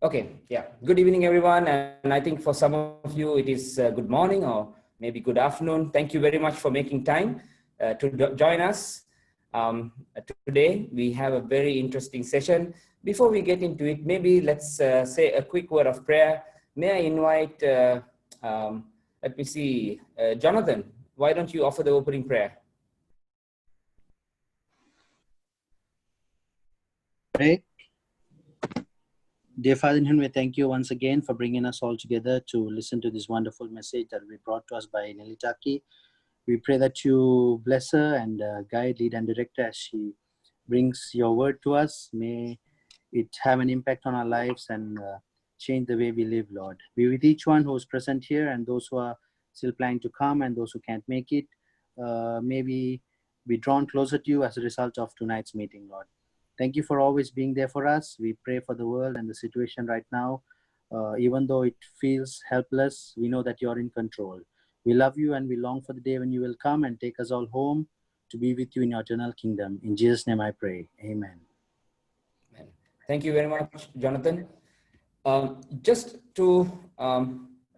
Okay, yeah. Good evening, everyone. And I think for some of you, it is good morning or maybe good afternoon. Thank you very much for making time to join us. Today, we have a very interesting session. Before we get into it, maybe let's say a quick word of prayer. May I invite, let me see, Jonathan, why don't you offer the opening prayer? Pray. Dear Father in heaven, we thank you once again for bringing us all together to listen to this wonderful message that will be brought to us by Nelita. We pray that you bless her and guide, lead, and direct her as she brings your word to us. May it have an impact on our lives and change the way we live, Lord. Be with each one who is present here and those who are still planning to come and those who can't make it. May we be drawn closer to you as a result of tonight's meeting, Lord. Thank you for always being there for us. We pray for the world and the situation right now. Even though it feels helpless, we know that you're in control. We love you and we long for the day when you will come and take us all home to be with you in your eternal kingdom. In Jesus' name I pray. Amen. Thank you very much, Jonathan. Just to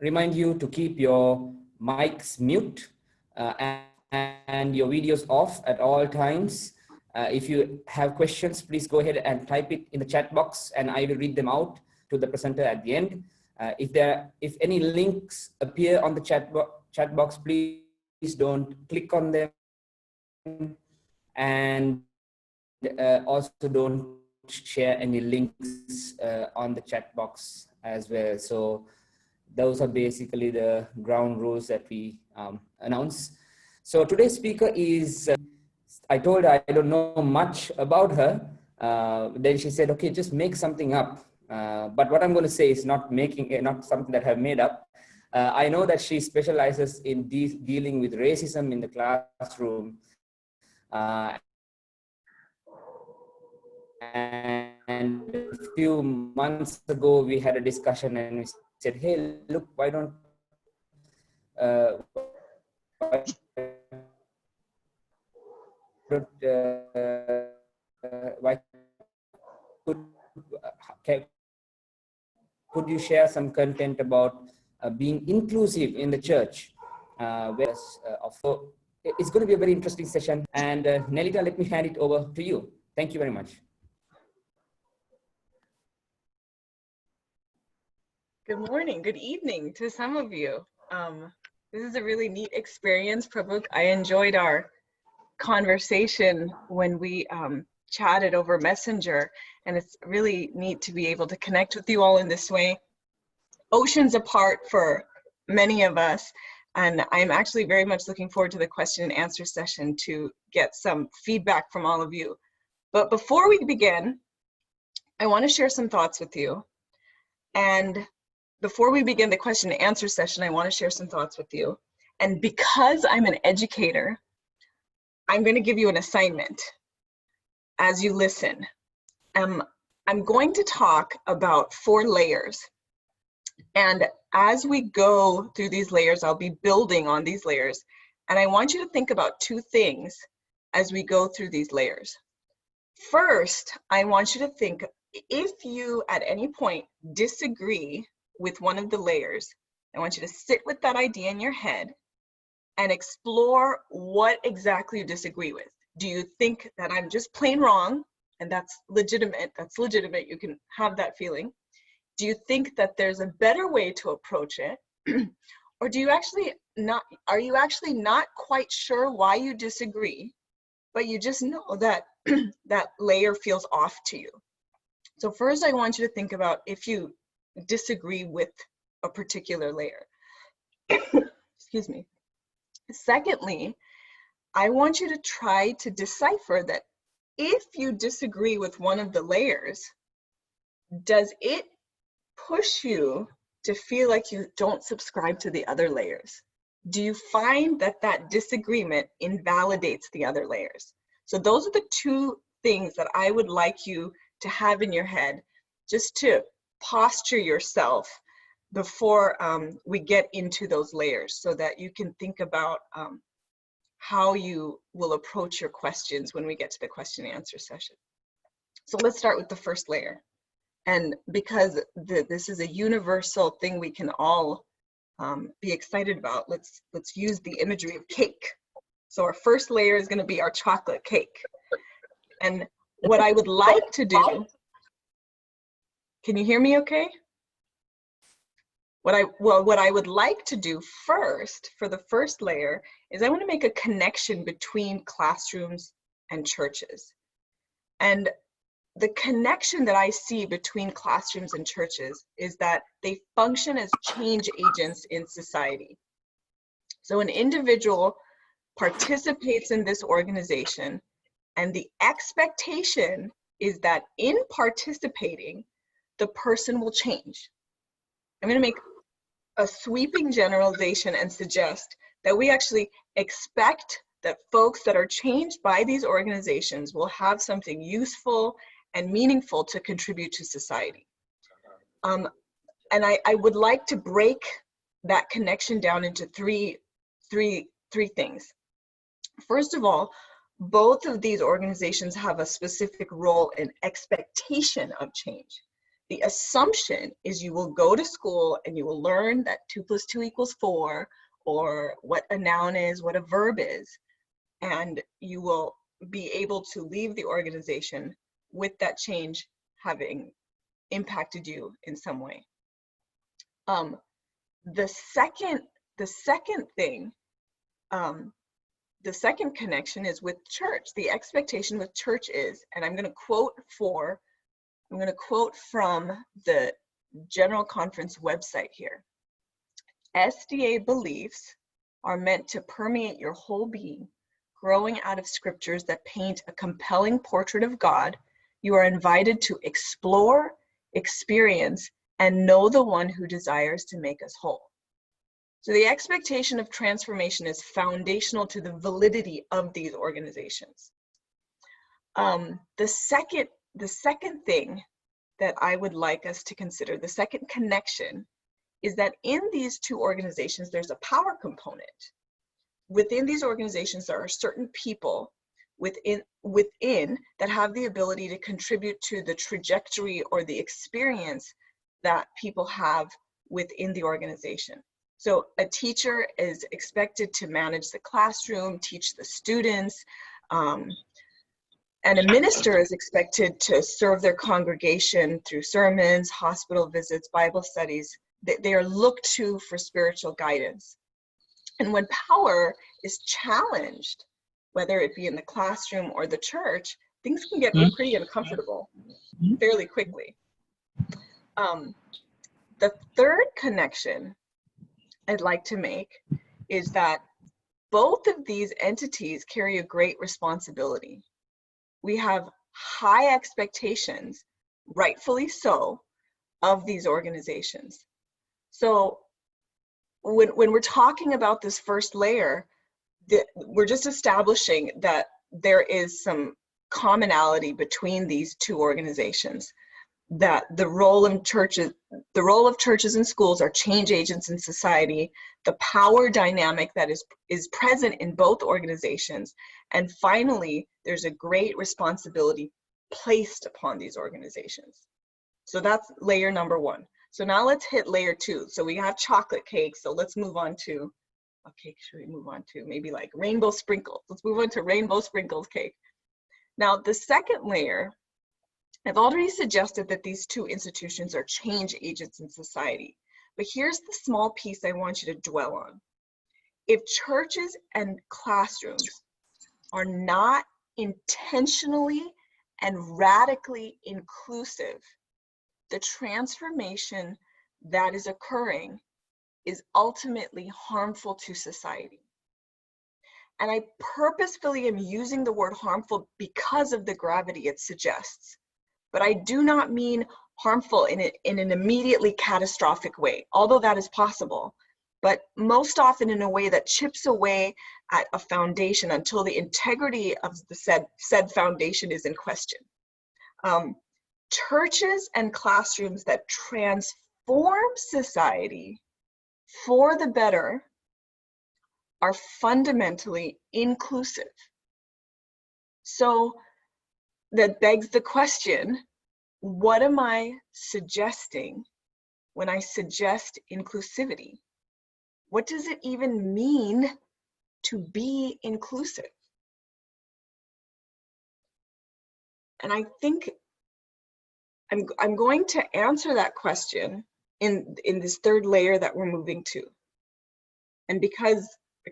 remind you to keep your mics mute and your videos off at all times. If you have questions, please go ahead and type it in the chat box and I will read them out to the presenter at the end. If any links appear on the chat box, please don't click on them, and also don't share any links on the chat box as well. So those are basically the ground rules that we announce. So today's speaker is I told her I don't know much about her. Then she said, okay, just make something up. But what I'm going to say is not something that I've made up. I know that she specializes in dealing with racism in the classroom. And a few months ago, we had a discussion and we said, hey, look, why could you share some content about being inclusive in the church? So it's going to be a very interesting session. And Nelita, let me hand it over to you. Thank you very much. Good morning, good evening to some of you. This is a really neat experience, Prabhu. I enjoyed our conversation when we chatted over Messenger, and it's really neat to be able to connect with you all in this way. Oceans apart for many of us, and I'm actually very much looking forward to the question and answer session to get some feedback from all of you. But before we begin, I want to share some thoughts with you. And before we begin the question and answer session, I want to share some thoughts with you. And because I'm an educator, I'm going to give you an assignment as you listen. I'm going to talk about 4 layers. And as we go through these layers, I'll be building on these layers. And I want you to think about 2 things as we go through these layers. First, I want you to think, if you at any point disagree with one of the layers, I want you to sit with that idea in your head and explore what exactly you disagree with. Do you think that I'm just plain wrong? And that's legitimate. That's legitimate. You can have that feeling. Do you think that there's a better way to approach it? Or do you actually not, are you actually not quite sure why you disagree, but you just know that that layer feels off to you? So first, I want you to think about if you disagree with a particular layer. Excuse me. Secondly, I want you to try to decipher that if you disagree with one of the layers, does it push you to feel like you don't subscribe to the other layers? Do you find that that disagreement invalidates the other layers? So those are the 2 things that I would like you to have in your head, just to posture yourself before we get into those layers, so that you can think about how you will approach your questions when we get to the question and answer session. So let's start with the first layer. And because this is a universal thing we can all be excited about, let's use the imagery of cake. So our first layer is going to be our chocolate cake. And what I would like to do, can you hear me okay? What I would like to do first for the first layer is I want to make a connection between classrooms and churches. And the connection that I see between classrooms and churches is that they function as change agents in society. So an individual participates in this organization, and the expectation is that in participating, the person will change. I'm going to make a sweeping generalization and suggest that we actually expect that folks that are changed by these organizations will have something useful and meaningful to contribute to society. And I would like to break that connection down into three things. First of all, both of these organizations have a specific role in expectation of change. The assumption is you will go to school and you will learn that 2 + 2 = 4, or what a noun is, what a verb is, and you will be able to leave the organization with that change having impacted you in some way. The second connection is with church. The expectation with church is, and I'm going to quote from the General Conference website here. SDA beliefs are meant to permeate your whole being, growing out of scriptures that paint a compelling portrait of God. You are invited to explore, experience, and know the one who desires to make us whole. So the expectation of transformation is foundational to the validity of these organizations. The second thing that I would like us to consider, the second connection, is that in these two organizations, there's a power component. Within these organizations, there are certain people within that have the ability to contribute to the trajectory or the experience that people have within the organization. So a teacher is expected to manage the classroom, teach the students, and a minister is expected to serve their congregation through sermons, hospital visits, Bible studies. They are looked to for spiritual guidance. And when power is challenged, whether it be in the classroom or the church, things can get pretty uncomfortable fairly quickly. The third connection I'd like to make is that both of these entities carry a great responsibility. We have high expectations, rightfully so, of these organizations. So when we're talking about this first layer, we're just establishing that there is some commonality between these two organizations, that the role of churches and schools are change agents in society, the power dynamic that is present in both organizations, and finally, there's a great responsibility placed upon these organizations. So that's layer number one. So now let's hit layer two. So we have chocolate cake, so let's move on to, what cake should we move on to? Maybe like rainbow sprinkles. Let's move on to rainbow sprinkles cake. Now the second layer, I've already suggested that these two institutions are change agents in society, but here's the small piece I want you to dwell on. If churches and classrooms are not intentionally and radically inclusive, the transformation that is occurring is ultimately harmful to society. And I purposefully am using the word harmful because of the gravity it suggests. But I do not mean harmful in an immediately catastrophic way, although that is possible, but most often in a way that chips away at a foundation until the integrity of the said foundation is in question. Churches and classrooms that transform society for the better are fundamentally inclusive. So that begs the question, what am I suggesting when I suggest inclusivity? What does it even mean to be inclusive? And I think I'm going to answer that question in this third layer that we're moving to. And because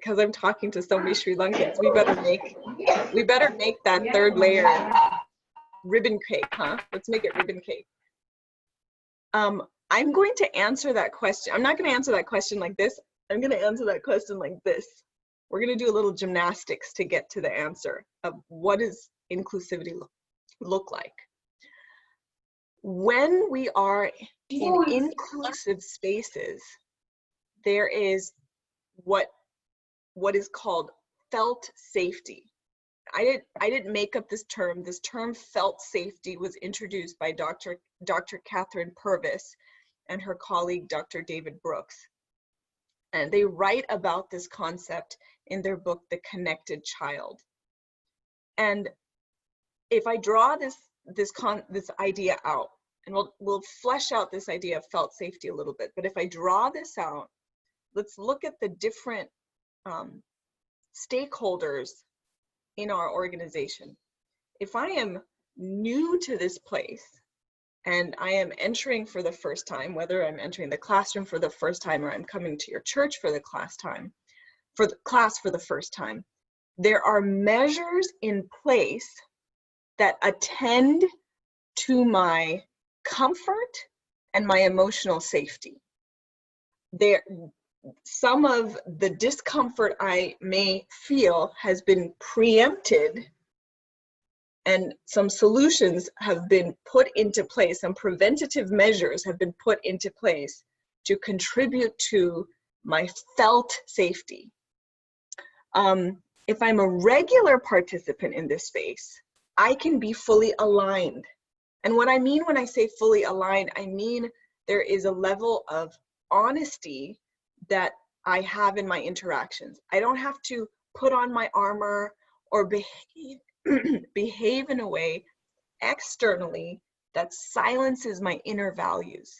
I'm talking to so many Sri Lankans, we better make that third layer ribbon cake, huh? Let's make it ribbon cake. I'm going to answer that question. I'm not going to answer that question like this. I'm going to answer that question like this. We're going to do a little gymnastics to get to the answer of what does inclusivity look like. When we are in inclusive spaces, there is what is called felt safety. I didn't make up this term. This term felt safety was introduced by Dr. Catherine Purvis and her colleague, Dr. David Brooks. And they write about this concept in their book, The Connected Child. And if I draw this idea out, and we'll flesh out this idea of felt safety a little bit, but if I draw this out, let's look at the different stakeholders in our organization. If I am new to this place and I am entering for the first time, whether I'm entering the classroom for the first time or I'm coming to your church for the class for the first time, there are measures in place that attend to my comfort and my emotional safety. Some of the discomfort I may feel has been preempted, and some solutions have been put into place, some preventative measures have been put into place to contribute to my felt safety. If I'm a regular participant in this space, I can be fully aligned. And what I mean when I say fully aligned, I mean there is a level of honesty that I have in my interactions. I don't have to put on my armor or behave in a way externally that silences my inner values.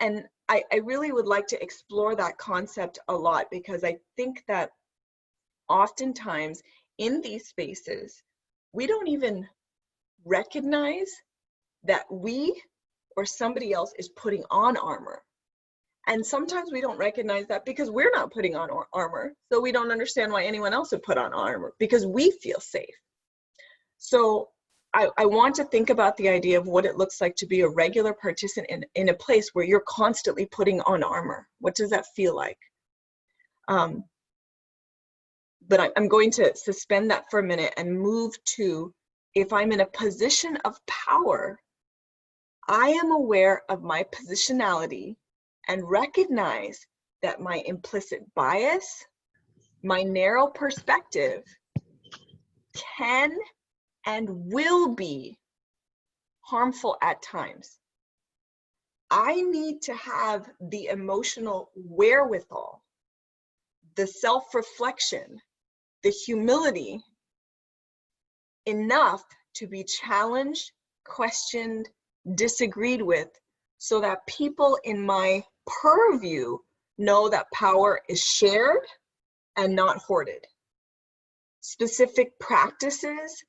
I really would like to explore that concept a lot, because I think that oftentimes in these spaces, we don't even recognize that we or somebody else is putting on armor. And sometimes we don't recognize that because we're not putting on armor, so we don't understand why anyone else would put on armor, because we feel safe. So I want to think about the idea of what it looks like to be a regular participant in a place where you're constantly putting on armor. What does that feel like? But I'm going to suspend that for a minute and move to, if I'm in a position of power, I am aware of my positionality and recognize that my implicit bias, my narrow perspective can and will be harmful at times. I need to have the emotional wherewithal, the self-reflection, the humility enough to be challenged, questioned, disagreed with, so that people in my purview know that power is shared and not hoarded. Specific practices,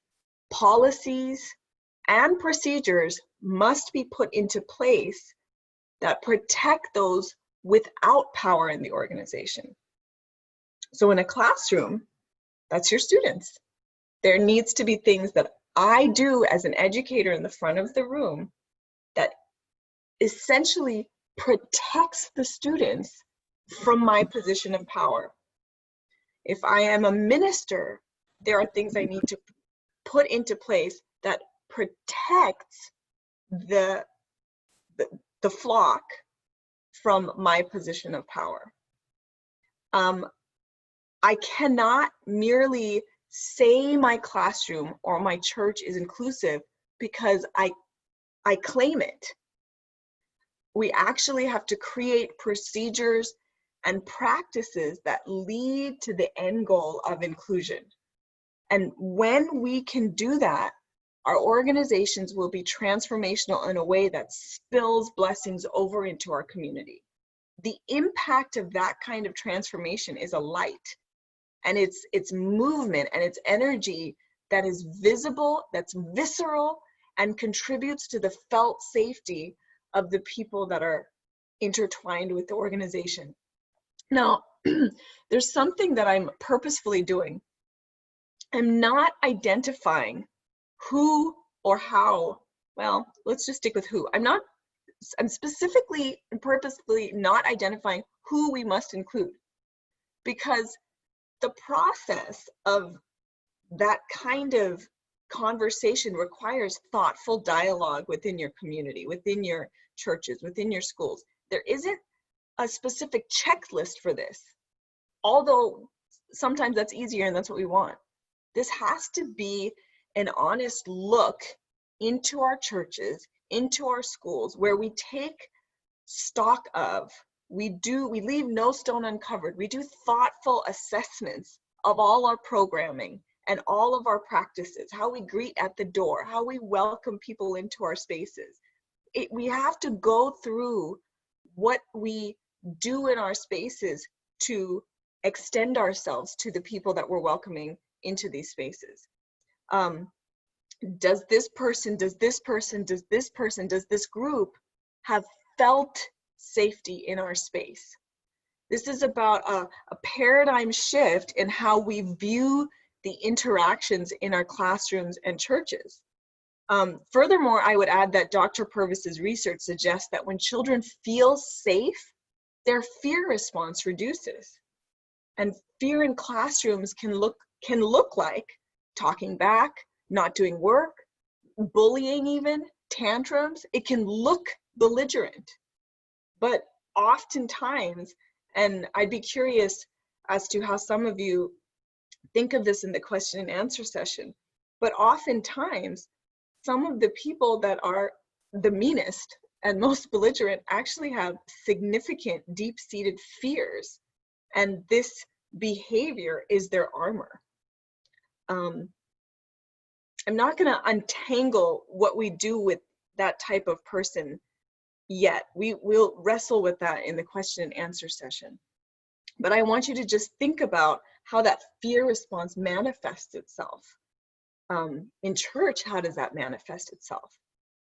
policies, and procedures must be put into place that protect those without power in the organization. So in a classroom, that's your students. There needs to be things that I do as an educator in the front of the room that essentially protects the students from my position of power. If I am a minister, there are things I need to put into place that protects the flock from my position of power. I cannot merely say my classroom or my church is inclusive because I claim it. We actually have to create procedures and practices that lead to the end goal of inclusion. And when we can do that, our organizations will be transformational in a way that spills blessings over into our community. The impact of that kind of transformation is a light, and it's movement and it's energy that is visible, that's visceral, and contributes to the felt safety of the people that are intertwined with the organization. Now, there's something that I'm purposefully doing. I'm not identifying who or how. Well, let's just stick with who. I'm specifically and purposefully not identifying who we must include, because the process of that kind of conversation requires thoughtful dialogue within your community, within your churches, within your schools. There isn't a specific checklist for this, although sometimes that's easier and that's what we want. This has to be an honest look into our churches, into our schools, where we take stock of, we leave no stone uncovered. We do thoughtful assessments of all our programming and all of our practices, how we greet at the door, how we welcome people into our spaces. We have to go through what we do in our spaces to extend ourselves to the people that we're welcoming into these spaces. Does this person, does this person, does this person, does this group have felt safety in our space? This is about a paradigm shift in how we view the interactions in our classrooms and churches. Furthermore, I would add that Dr. Purvis's research suggests that when children feel safe, their fear response reduces. And fear in classrooms can look like talking back, not doing work, bullying even, tantrums. It can look belligerent. But oftentimes, and I'd be curious as to how some of you think of this in the question and answer session, but oftentimes, some of the people that are the meanest and most belligerent actually have significant deep-seated fears, and this behavior is their armor. I'm not going to untangle what we do with that type of person yet. We will wrestle with that in the question and answer session. But I want you to just think about how that fear response manifests itself. In church, how does that manifest itself?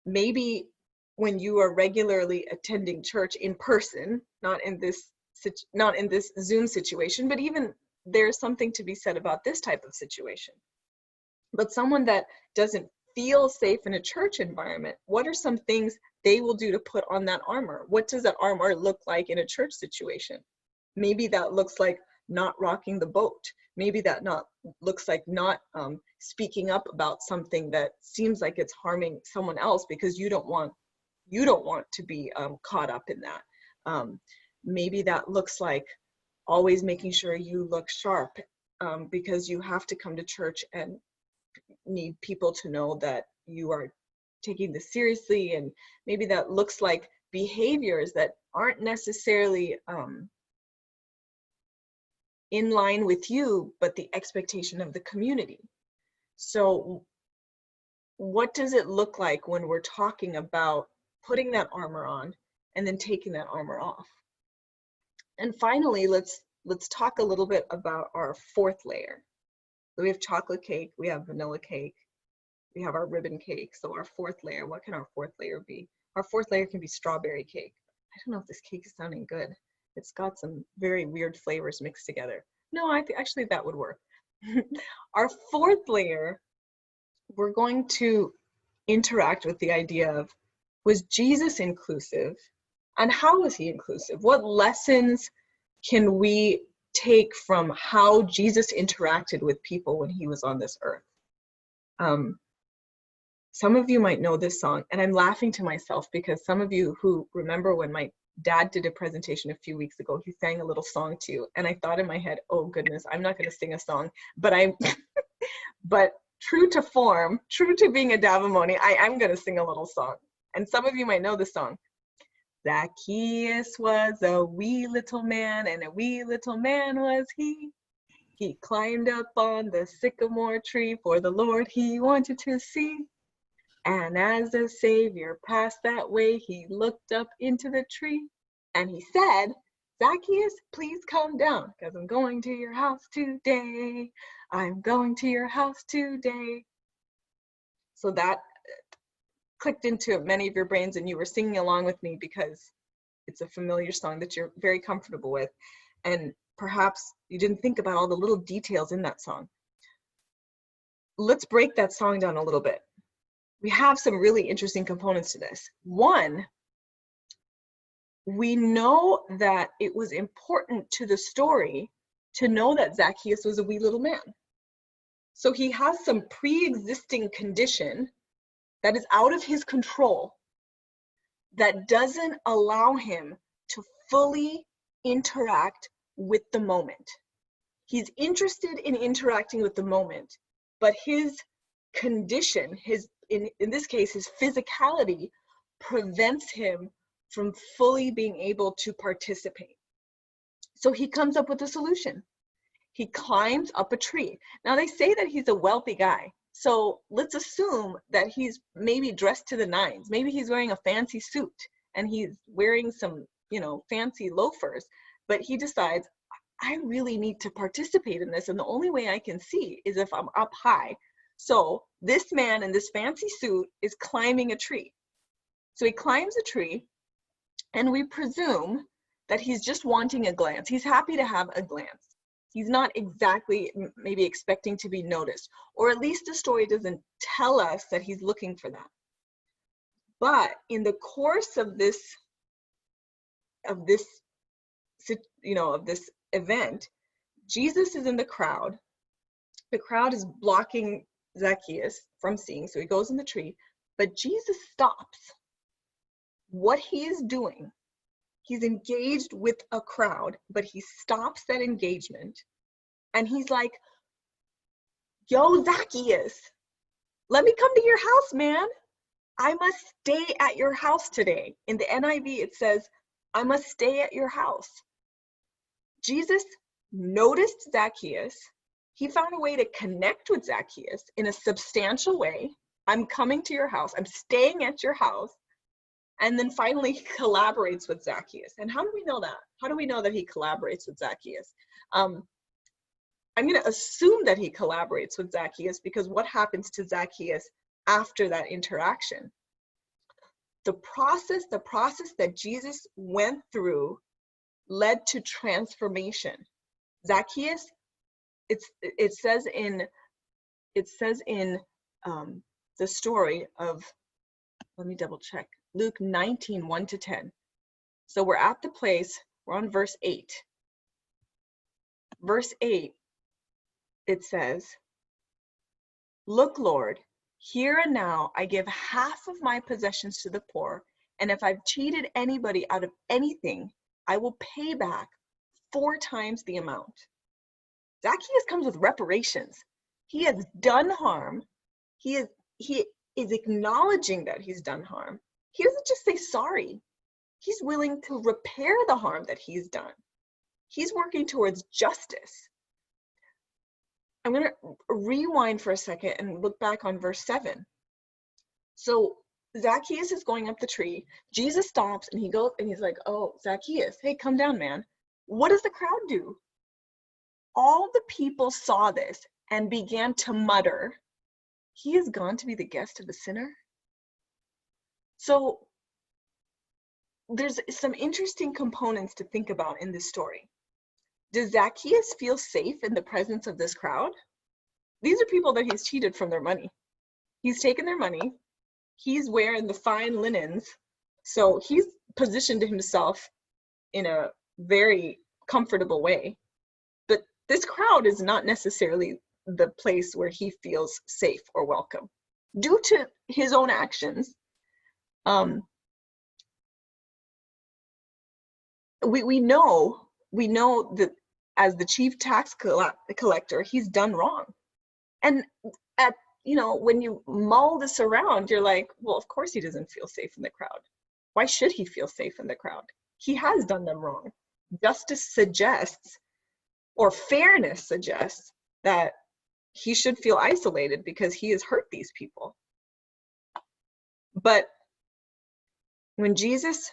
Maybe when you are regularly attending church in person, not in this Zoom situation, but even there's something to be said about this type of situation. But someone that doesn't feel safe in a church environment, what are some things they will do to put on that armor? What does that armor look like in a church situation? Maybe that looks like not rocking the boat. Maybe that looks like not speaking up about something that seems like it's harming someone else because you don't want to be caught up in that. Maybe that looks like always making sure you look sharp because you have to come to church and need people to know that you are taking this seriously. And maybe that looks like behaviors that aren't necessarily in line with you, but the expectation of the community. So what does it look like when we're talking about putting that armor on and then taking that armor off? And finally, let's talk a little bit about our fourth layer. So we have chocolate cake, we have vanilla cake, we have our ribbon cake. So our fourth layer, what can our fourth layer be? Our fourth layer can be strawberry cake. I don't know if this cake is sounding good. It's got some very weird flavors mixed together. No, actually that would work. Our fourth layer, we're going to interact with the idea of, was Jesus inclusive? And how was he inclusive? What lessons can we take from how Jesus interacted with people when he was on this earth? Some of you might know this song, and I'm laughing to myself because some of you who remember when my dad did a presentation a few weeks ago, he sang a little song to you, and I thought in my head, oh goodness, I'm not going to sing a song, but but true to form, true to being a Davamony, I'm going to sing a little song. And some of you might know the song. Zacchaeus was a wee little man, and a wee little man was he. He climbed up on the sycamore tree for the Lord he wanted to see. And as the Savior passed that way, he looked up into the tree and he said, Zacchaeus, please come down, because I'm going to your house today. I'm going to your house today. So that clicked into many of your brains, and you were singing along with me because it's a familiar song that you're very comfortable with. And perhaps you didn't think about all the little details in that song. Let's break that song down a little bit. We have some really interesting components to this. One, we know that it was important to the story to know that Zacchaeus was a wee little man. So he has some pre-existing condition that is out of his control, that doesn't allow him to fully interact with the moment. He's interested in interacting with the moment, but his condition, in this case, his physicality, prevents him from fully being able to participate. So he comes up with a solution. He climbs up a tree. Now they say that he's a wealthy guy. So let's assume that he's maybe dressed to the nines. Maybe he's wearing a fancy suit and he's wearing some, fancy loafers, but he decides, I really need to participate in this. And the only way I can see is if I'm up high. So this man in this fancy suit is climbing a tree. So he climbs a tree, and we presume that he's just wanting a glance. He's happy to have a glance. He's not exactly maybe expecting to be noticed, or at least the story doesn't tell us that he's looking for that. But in the course of this event, Jesus is in the crowd. The crowd is blocking Zacchaeus from seeing, so he goes in the tree, but Jesus stops. What he is doing, he's engaged with a crowd, but he stops that engagement and he's like, yo, Zacchaeus, let me come to your house, man. I must stay at your house today. In the NIV, it says, I must stay at your house. Jesus noticed Zacchaeus. He found a way to connect with Zacchaeus in a substantial way. I'm coming to your house. I'm staying at your house. And then finally he collaborates with Zacchaeus. And how do we know that? How do we know that he collaborates with Zacchaeus? I'm going to assume that he collaborates with Zacchaeus because what happens to Zacchaeus after that interaction? The process that Jesus went through led to transformation. Zacchaeus, it says in the story of, let me double check, Luke 19, 1-10. So we're at the place, we're on verse 8. Verse 8, it says, look, Lord, here and now I give half of my possessions to the poor, and if I've cheated anybody out of anything, I will pay back 4 times the amount. Zacchaeus comes with reparations. He has done harm. He is acknowledging that he's done harm. He doesn't just say sorry. He's willing to repair the harm that he's done. He's working towards justice. I'm going to rewind for a second and look back on verse 7. So Zacchaeus is going up the tree. Jesus stops and he goes and he's like, oh, Zacchaeus, hey, come down, man. What does the crowd do? All the people saw this and began to mutter, he has gone to be the guest of a sinner. So there's some interesting components to think about in this story. Does Zacchaeus feel safe in the presence of this crowd? These are people that he's cheated from their money. He's taken their money. He's wearing the fine linens. So he's positioned himself in a very comfortable way. But this crowd is not necessarily the place where he feels safe or welcome due to his own actions. We know that as the chief tax collector, he's done wrong. And when you mull this around, you're like, well, of course he doesn't feel safe in the crowd. Why should he feel safe in the crowd? He has done them wrong. Justice suggests or fairness suggests that he should feel isolated because he has hurt these people. But when Jesus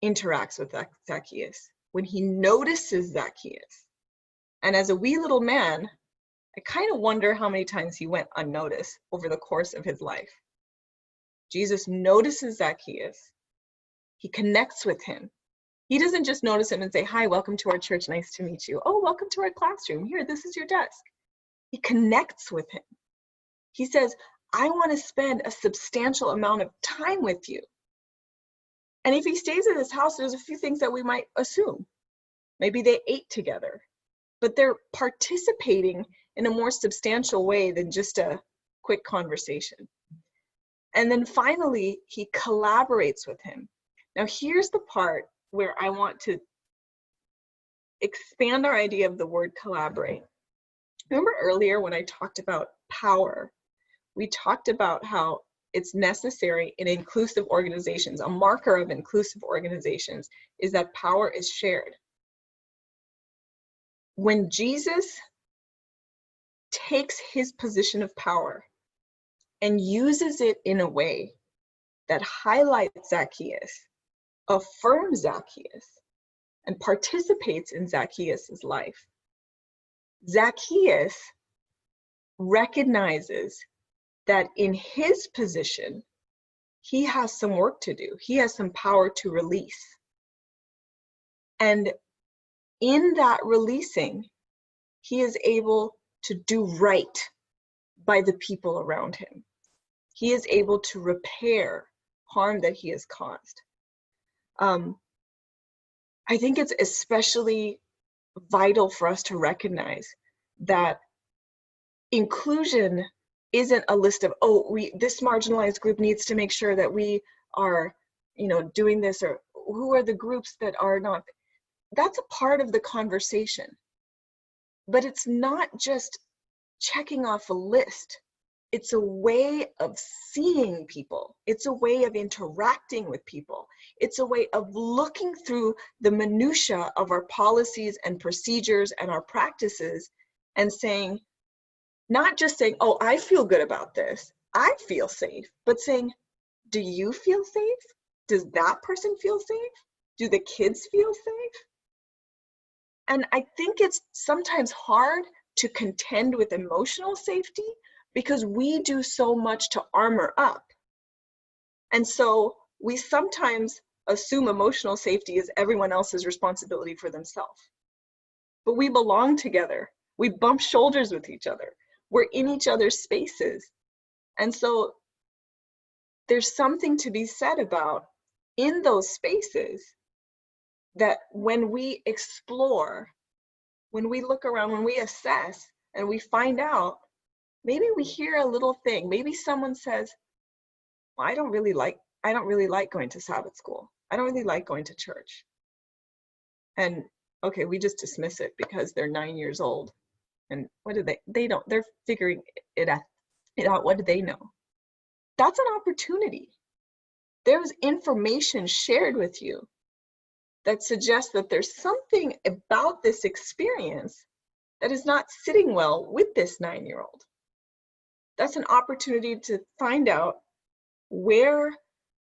interacts with Zacchaeus, when he notices Zacchaeus, and as a wee little man, I kind of wonder how many times he went unnoticed over the course of his life. Jesus notices Zacchaeus. He connects with him. He doesn't just notice him and say, hi, welcome to our church, nice to meet you. Oh, welcome to our classroom. Here, this is your desk. He connects with him. He says, I want to spend a substantial amount of time with you. And if he stays at his house, there's a few things that we might assume. Maybe they ate together, but they're participating in a more substantial way than just a quick conversation. And then finally, he collaborates with him. Now, here's the part where I want to expand our idea of the word collaborate. Remember earlier when I talked about power, we talked about how it's necessary in inclusive organizations. A marker of inclusive organizations is that power is shared. When Jesus takes his position of power and uses it in a way that highlights Zacchaeus, affirms Zacchaeus, and participates in Zacchaeus' life, Zacchaeus recognizes that in his position, he has some work to do. He has some power to release. And in that releasing, he is able to do right by the people around him. He is able to repair harm that he has caused. I think it's especially vital for us to recognize that inclusion isn't a list of, oh, this marginalized group needs to make sure that we are, doing this, or who are the groups that are not. That's a part of the conversation. But it's not just checking off a list. It's a way of seeing people. It's a way of interacting with people. It's a way of looking through the minutia of our policies and procedures and our practices and saying, not just saying, oh, I feel good about this, I feel safe, but saying, do you feel safe? Does that person feel safe? Do the kids feel safe? And I think it's sometimes hard to contend with emotional safety because we do so much to armor up. And so we sometimes assume emotional safety is everyone else's responsibility for themselves. But we belong together. We bump shoulders with each other. We're in each other's spaces. And so there's something to be said about in those spaces that when we explore, when we look around, when we assess, and we find out, maybe we hear a little thing. Maybe someone says, well, I don't really like going to Sabbath school. I don't really like going to church. And okay, we just dismiss it because they're 9 years old. And what do they're figuring it out. What do they know? That's an opportunity. There's information shared with you that suggests that there's something about this experience that is not sitting well with this 9-year-old. That's an opportunity to find out where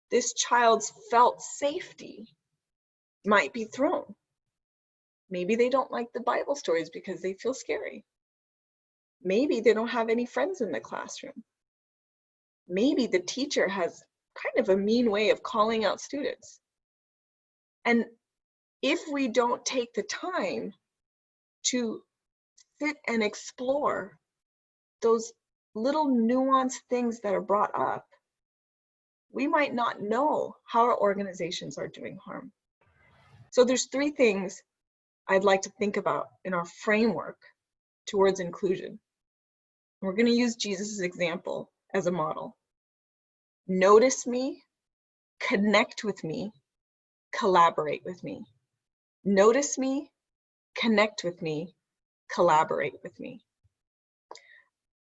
this child's felt safety might be thrown. Maybe they don't like the Bible stories because they feel scary. Maybe they don't have any friends in the classroom. Maybe the teacher has kind of a mean way of calling out students. And if we don't take the time to sit and explore those little nuanced things that are brought up, we might not know how our organizations are doing harm. So there's 3 things I'd like to think about in our framework towards inclusion. We're going to use Jesus' example as a model. Notice me, connect with me, collaborate with me. Notice me, connect with me, collaborate with me.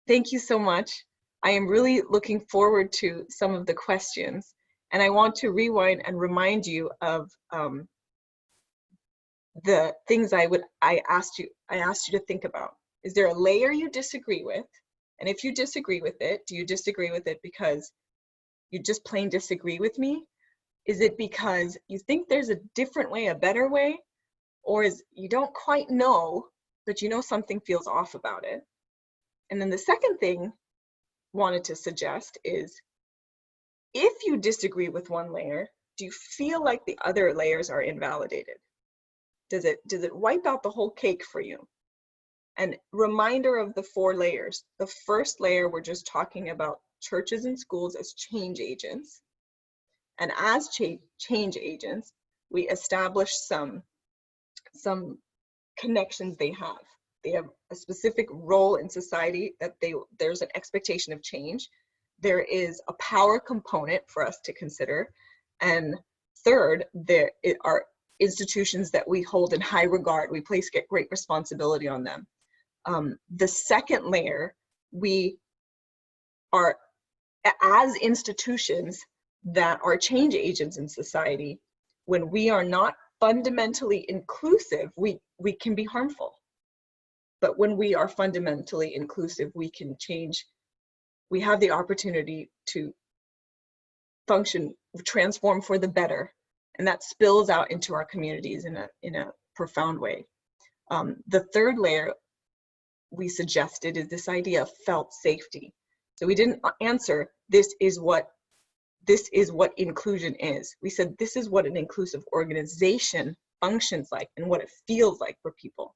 Thank you so much. I am really looking forward to some of the questions, and I want to rewind and remind you of the things I asked you to think about. Is there a layer you disagree with? And if you disagree with it, do you disagree with it because you just plain disagree with me? Is it because you think there's a different way, a better way? Or is you don't quite know, but you know something feels off about it? And then the second thing wanted to suggest is, if you disagree with one layer, do you feel like the other layers are invalidated? Does it wipe out the whole cake for you? And reminder of the 4 layers. The first layer, we're just talking about churches and schools as change agents. And as change agents, we establish some connections they have. They have a specific role in society that there's an expectation of change. There is a power component for us to consider. And third, there are institutions that we hold in high regard. We place great responsibility on them. The second layer, we are, as institutions that are change agents in society, when we are not fundamentally inclusive, we can be harmful. But when we are fundamentally inclusive, we can change. We have the opportunity to function, transform for the better, and that spills out into our communities in a profound way. The third layer we suggested is this idea of felt safety. So we didn't answer, this is what inclusion is. We said, this is what an inclusive organization functions like and what it feels like for people.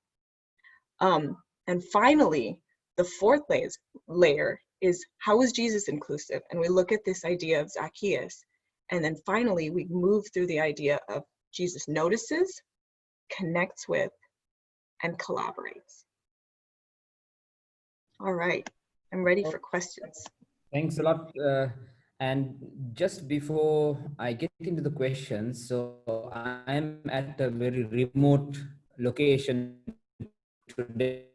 And finally, the fourth layer is, how is Jesus inclusive? And we look at this idea of Zacchaeus. And then finally, we move through the idea of Jesus notices, connects with, and collaborates. All right, I'm ready for questions. Thanks a lot. And just before I get into the questions, so I'm at a very remote location today.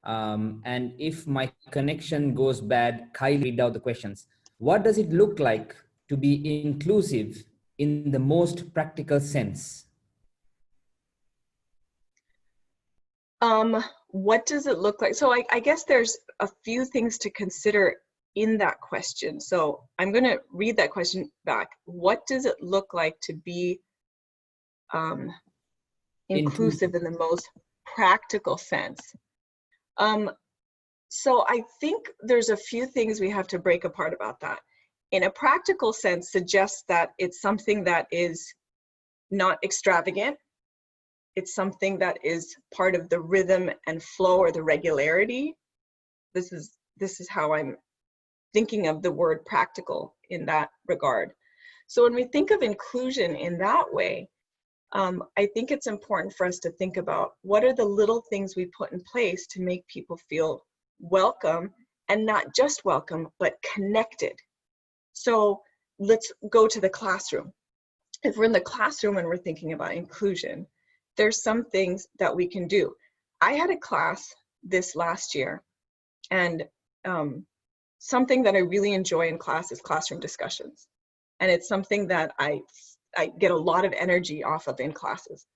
And if my connection goes bad, kindly read out the questions. What does it look like to be inclusive in the most practical sense? What does it look like? So I guess there's a few things to consider in that question. So I'm going to read that question back. What does it look like to be inclusive in the most practical sense? So I think there's a few things we have to break apart about that. In a practical sense, suggests that it's something that is not extravagant. It's something that is part of the rhythm and flow or the regularity. This is how I'm thinking of the word practical in that regard. So when we think of inclusion in that way, I think it's important for us to think about what are the little things we put in place to make people feel welcome, and not just welcome, but connected. So let's go to the classroom. If we're in the classroom and we're thinking about inclusion, there's some things that we can do. I had a class this last year, and something that I really enjoy in class is classroom discussions. And it's something that I get a lot of energy off of in classes.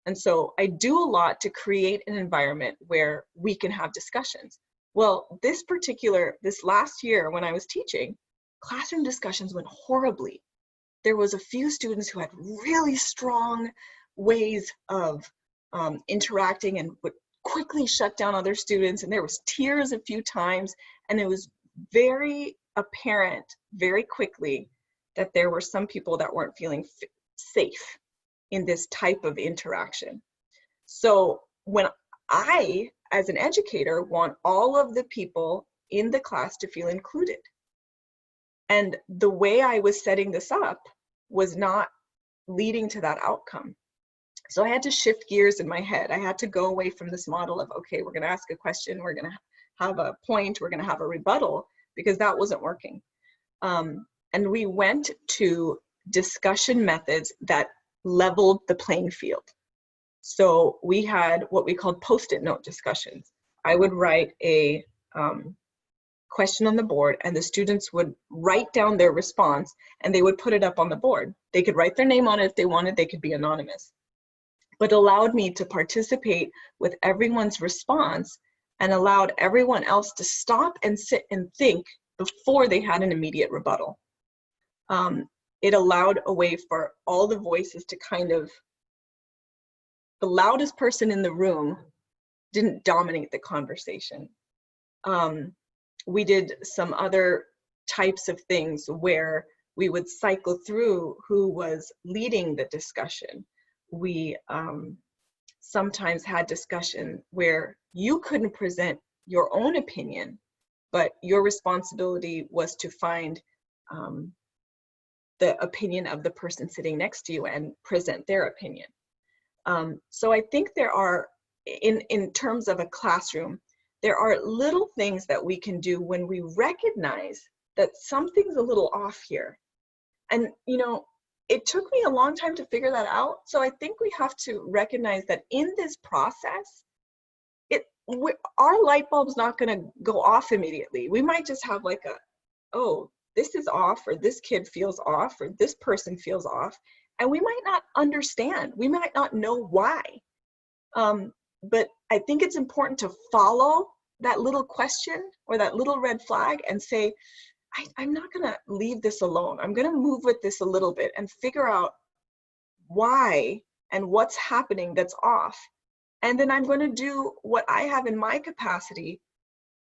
And so I do a lot to create an environment where we can have discussions. Well, this last year when I was teaching, classroom discussions went horribly. There was a few students who had really strong ways of interacting and would quickly shut down other students, and there was tears a few times, and it was very apparent very quickly that there were some people that weren't feeling safe in this type of interaction. So when I, as an educator, want all of the people in the class to feel included, and the way I was setting this up was not leading to that outcome. So I had to shift gears in my head. I had to go away from this model of, okay, we're going to ask a question, we're going to have a point, we're going to have a rebuttal, because that wasn't working. And we went to discussion methods that leveled the playing field. So we had what we called Post-it note discussions. I would write a question on the board, and the students would write down their response, and they would put it up on the board. They could write their name on it if they wanted, they could be anonymous. but allowed me to participate with everyone's response and allowed everyone else to stop and sit and think before they had an immediate rebuttal. It allowed a way for all the voices to kind of, the loudest person in the room didn't dominate the conversation. We did some other types of things where we would cycle through who was leading the discussion. We sometimes had discussion where you couldn't present your own opinion, but your responsibility was to find the opinion of the person sitting next to you and present their opinion. So I think there are, in terms of a classroom, there are little things that we can do when we recognize that something's a little off here. And, you know, it took me a long time to figure that out. So I think we have to recognize that in this process, our light bulb's not going to go off immediately. We might just have like a, oh, this is off, or this kid feels off, or this person feels off. And we might not understand. We might not know why. But I think it's important to follow that little question or that little red flag and say, I'm not going to leave this alone. I'm going to move with this a little bit and figure out why and what's happening that's off. And then I'm going to do what I have in my capacity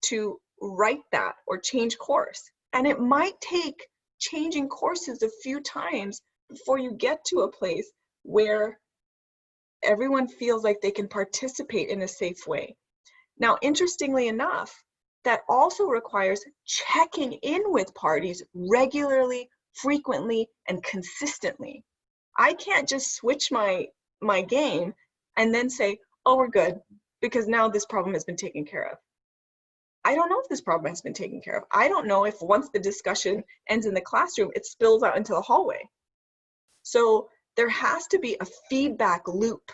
to right that or change course. And it might take changing courses a few times before you get to a place where everyone feels like they can participate in a safe way. Now, interestingly enough, that also requires checking in with parties regularly, frequently, and consistently. I can't just switch my game and then say, oh, we're good, because now this problem has been taken care of. I don't know if this problem has been taken care of. I don't know if once the discussion ends in the classroom, it spills out into the hallway. So there has to be a feedback loop.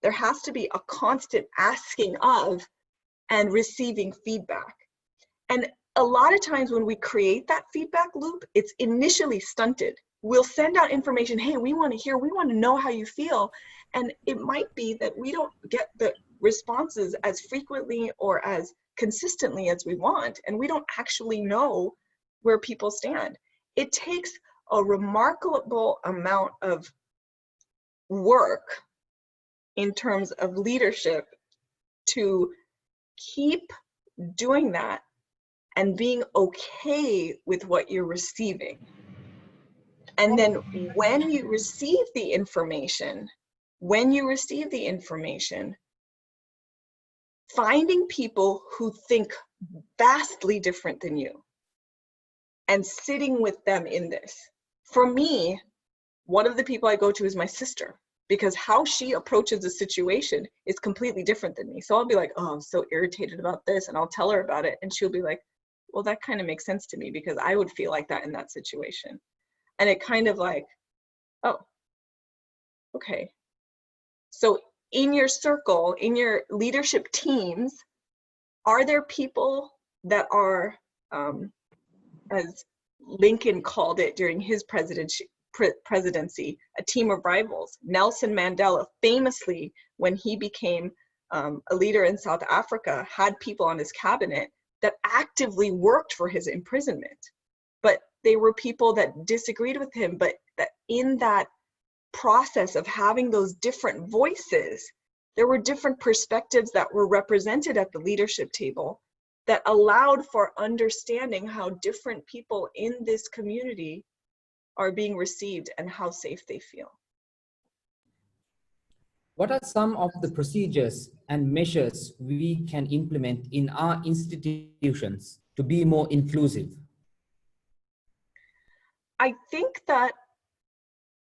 There has to be a constant asking of and receiving feedback. And a lot of times when we create that feedback loop, it's initially stunted. We'll send out information, hey, we want to hear, we want to know how you feel. And it might be that we don't get the responses as frequently or as consistently as we want, and we don't actually know where people stand. It takes a remarkable amount of work in terms of leadership to keep doing that and being okay with what you're receiving. And then when you receive the information, finding people who think vastly different than you and sitting with them in this. For me, one of the people I go to is my sister, because how she approaches the situation is completely different than me. So I'll be like, oh, I'm so irritated about this, and I'll tell her about it, and she'll be like, well, that kind of makes sense to me because I would feel like that in that situation. And it kind of like, oh, okay. So in your circle, in your leadership teams, are there people that are, as Lincoln called it during his presidency, a team of rivals? Nelson Mandela famously, when he became a leader in South Africa, had people on his cabinet that actively worked for his imprisonment. But they were people that disagreed with him, but that in that process of having those different voices, there were different perspectives that were represented at the leadership table that allowed for understanding how different people in this community are being received and how safe they feel. What are some of the procedures and measures we can implement in our institutions to be more inclusive? I think that,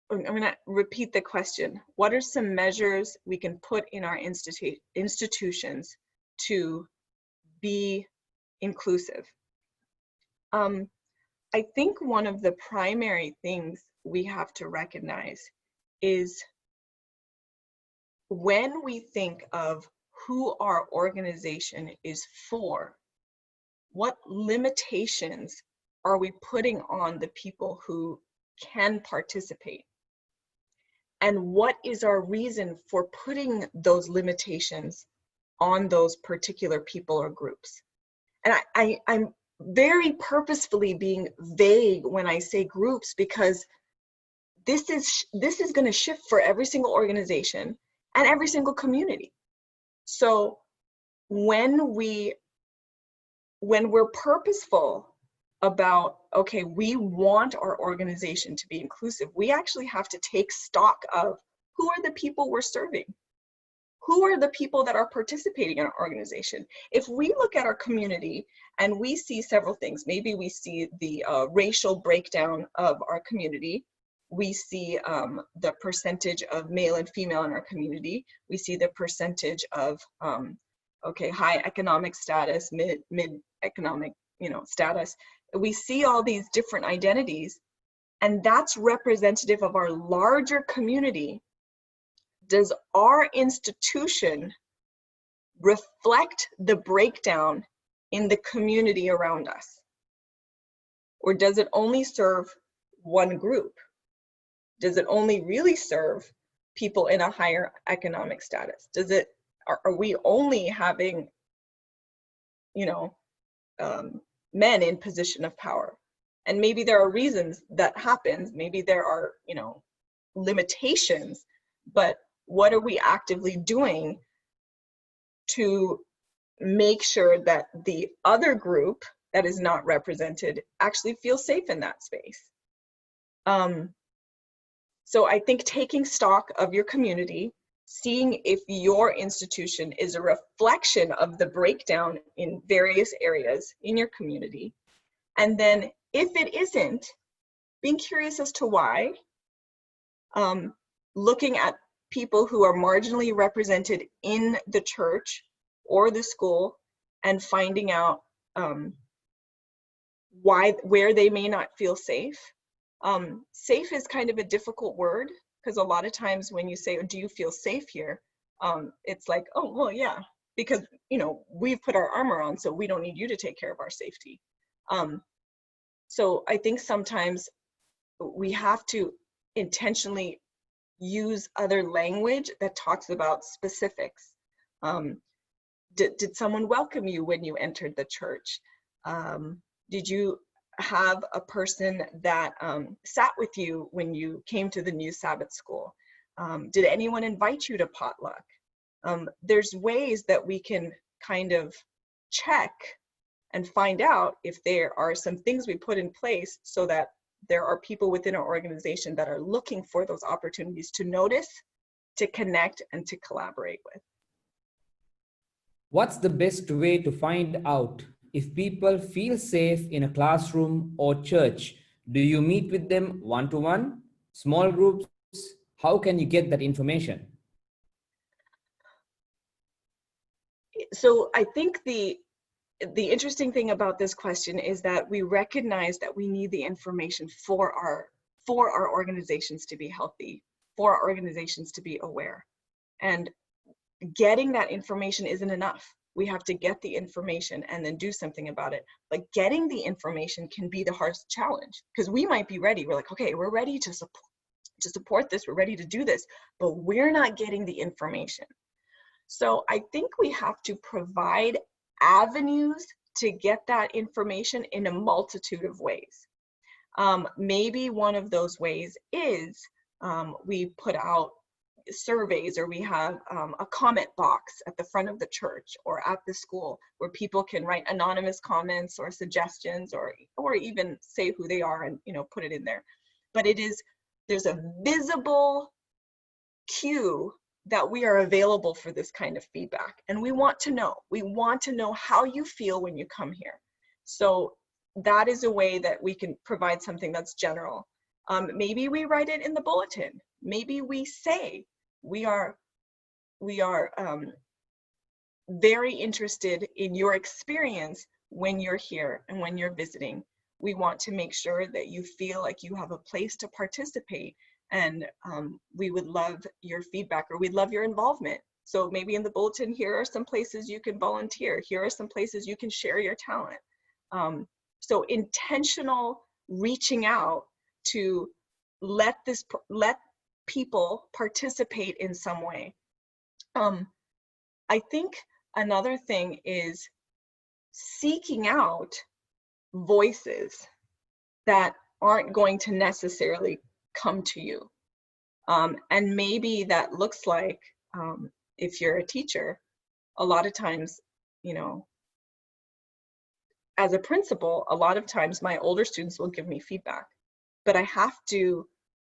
I'm going to repeat the question. What are some measures we can put in our institutions to be inclusive? I think one of the primary things we have to recognize is when we think of who our organization is for, what limitations are we putting on the people who can participate? and what is our reason for putting those limitations on those particular people or groups. And I'm very purposefully being vague when I say groups, because this is going to shift for every single organization and every single community. So when we're purposeful about, okay, we want our organization to be inclusive, we actually have to take stock of who are the people we're serving. Who are the people that are participating in our organization? If we look at our community and we see several things, maybe we see the racial breakdown of our community, we see the percentage of male and female in our community, we see the percentage of high economic status, mid economic status. We see all these different identities, and that's representative of our larger community. Does our institution reflect the breakdown in the community around us? Or does it only serve one group? Does it only really serve people in a higher economic status? Are we only having, men in position of power? And maybe there are reasons that happens. Maybe there are, limitations, but what are we actively doing to make sure that the other group that is not represented actually feels safe in that space? So I think taking stock of your community, seeing if your institution is a reflection of the breakdown in various areas in your community, and then if it isn't, being curious as to why, looking at people who are marginally represented in the church or the school and finding out where they may not feel safe. Safe is kind of a difficult word, because a lot of times when you say, do you feel safe here? It's like, oh, well, yeah, because, we've put our armor on, so we don't need you to take care of our safety. So I think sometimes we have to intentionally use other language that talks about specifics. Did someone welcome you when you entered the church? Did you have a person that sat with you when you came to the new Sabbath school? Did anyone invite you to potluck? There's ways that we can kind of check and find out if there are some things we put in place so that there are people within our organization that are looking for those opportunities to notice, to connect, and to collaborate with. What's the best way to find out if people feel safe in a classroom or church? Do you meet with them one-to-one, small groups? How can you get that information? So I think the interesting thing about this question is that we recognize that we need the information for our organizations to be healthy, for our organizations to be aware. And getting that information isn't enough. We have to get the information and then do something about it. But getting the information can be the hardest challenge, because we might be ready. We're like, okay, we're ready to support this. We're ready to do this, but we're not getting the information. So I think we have to provide avenues to get that information in a multitude of ways. Maybe one of those ways is we put out surveys, or we have a comment box at the front of the church or at the school where people can write anonymous comments or suggestions, or even say who they are and put it in there. But there's a visible cue that we are available for this kind of feedback, and we want to know how you feel when you come here. So that is a way that we can provide something that's general. Maybe we write it in the bulletin. Maybe we say we are very interested in your experience when you're here and when you're visiting. We want to make sure that you feel like you have a place to participate, and we would love your feedback, or we'd love your involvement. So maybe in the bulletin, here are some places you can volunteer. Here are some places you can share your talent. So intentional reaching out to let people participate in some way. I think another thing is seeking out voices that aren't going to necessarily come to you. And maybe that looks like, if you're a teacher, a lot of times, you know, as a principal, a lot of times my older students will give me feedback, but I have to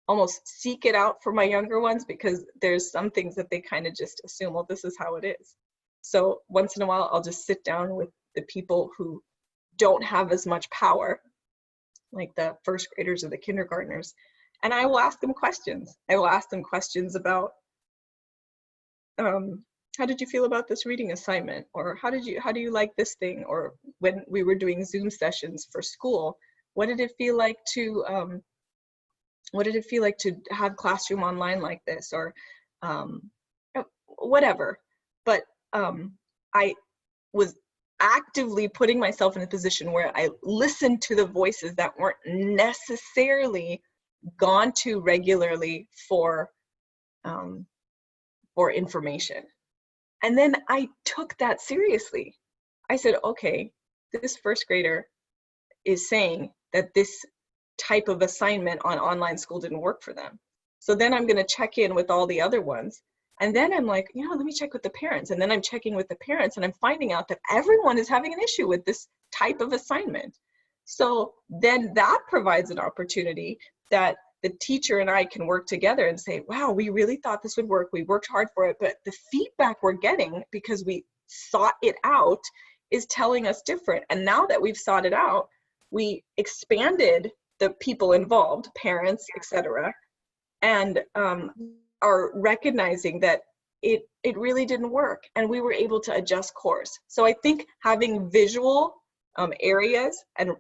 almost seek it out for my younger ones, because there's some things that they kind of just assume, well, this is how it is. So once in a while, I'll just sit down with the people who don't have as much power, like the first graders or the kindergartners, and I will ask them questions. I will ask them questions about, how did you feel about this reading assignment? Or how do you like this thing? Or when we were doing Zoom sessions for school, what did it feel like to have classroom online like this? Or whatever. But I was actively putting myself in a position where I listened to the voices that weren't necessarily gone to regularly for information. And then I took that seriously. I said, okay, this first grader is saying that this type of assignment on online school didn't work for them. So then I'm going to check in with all the other ones. And then I'm like, you know, let me check with the parents. And then I'm checking with the parents, and I'm finding out that everyone is having an issue with this type of assignment. So then that provides an opportunity that the teacher and I can work together and say, wow, we really thought this would work. We worked hard for it, but the feedback we're getting because we sought it out is telling us different. And now that we've sought it out, we expanded the people involved, parents, etc., and are recognizing that it really didn't work, and we were able to adjust course. So I think having visual areas and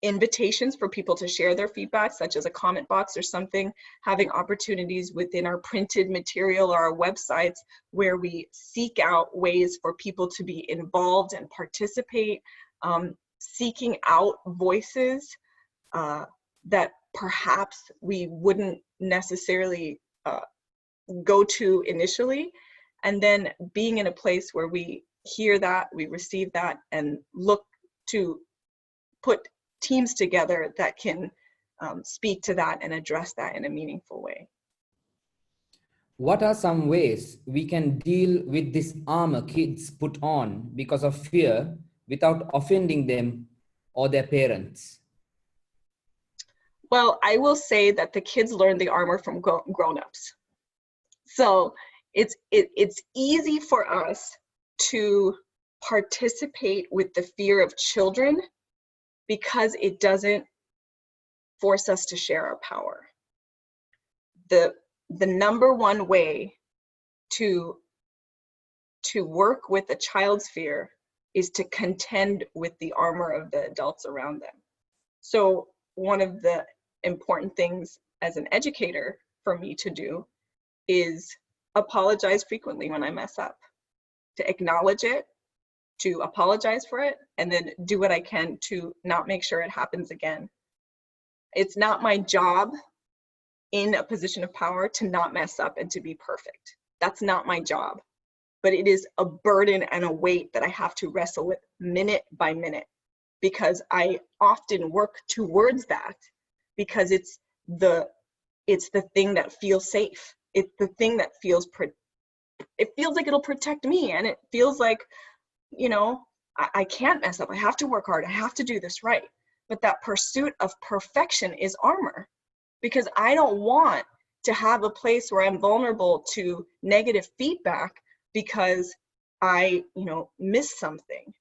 invitations for people to share their feedback, such as a comment box or something, having opportunities within our printed material or our websites where we seek out ways for people to be involved and participate, seeking out voices that perhaps we wouldn't necessarily go to initially, and then being in a place where we hear that, we receive that, and look to put teams together that can speak to that and address that in a meaningful way. What are some ways we can deal with this armor kids put on because of fear without offending them or their parents? Well, I will say that the kids learn the armor from grown-ups. So it's easy for us to participate with the fear of children because it doesn't force us to share our power. The number one way to work with a child's fear is to contend with the armor of the adults around them. So one of the important things as an educator for me to do is apologize frequently when I mess up, to acknowledge it, to apologize for it, and then do what I can to not make sure it happens again. It's not my job in a position of power to not mess up and to be perfect. That's not my job, but it is a burden and a weight that I have to wrestle with minute by minute, because I often work towards that because it's the thing that feels safe. It's the thing that feels like it'll protect me, and it feels like, you know, I can't mess up. I have to work hard. I have to do this right. But that pursuit of perfection is armor, because I don't want to have a place where I'm vulnerable to negative feedback because I, you know, miss something,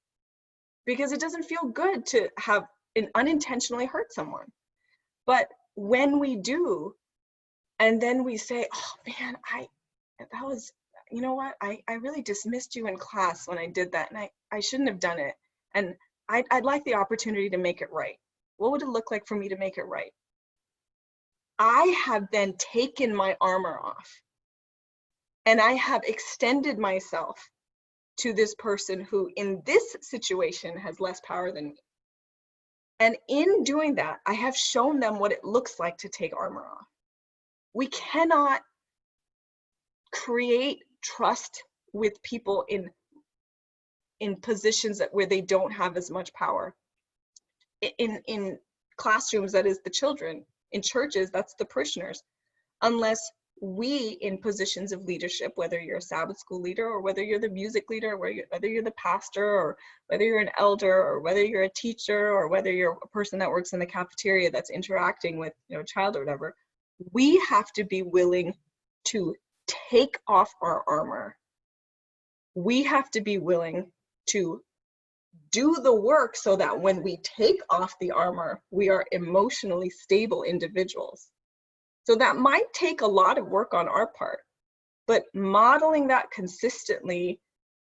because it doesn't feel good to have unintentionally hurt someone. But when we do, and then we say, oh man, that was, you know what, I really dismissed you in class when I did that, and I shouldn't have done it, and I'd like the opportunity to make it right. What would it look like for me to make it right? I have then taken my armor off, and I have extended myself to this person who in this situation has less power than me. And in doing that, I have shown them what it looks like to take armor off. we cannot create trust with people in positions where they don't have as much power. In classrooms, that is the children. In churches, that's the parishioners. Unless we in positions of leadership, whether you're a Sabbath school leader or whether you're the music leader, or whether you're the pastor or whether you're an elder or whether you're a teacher or whether you're a person that works in the cafeteria that's interacting with, you know, a child or whatever, we have to be willing to take off our armor. We have to be willing to do the work so that when we take off the armor, we are emotionally stable individuals. So that might take a lot of work on our part, but modeling that consistently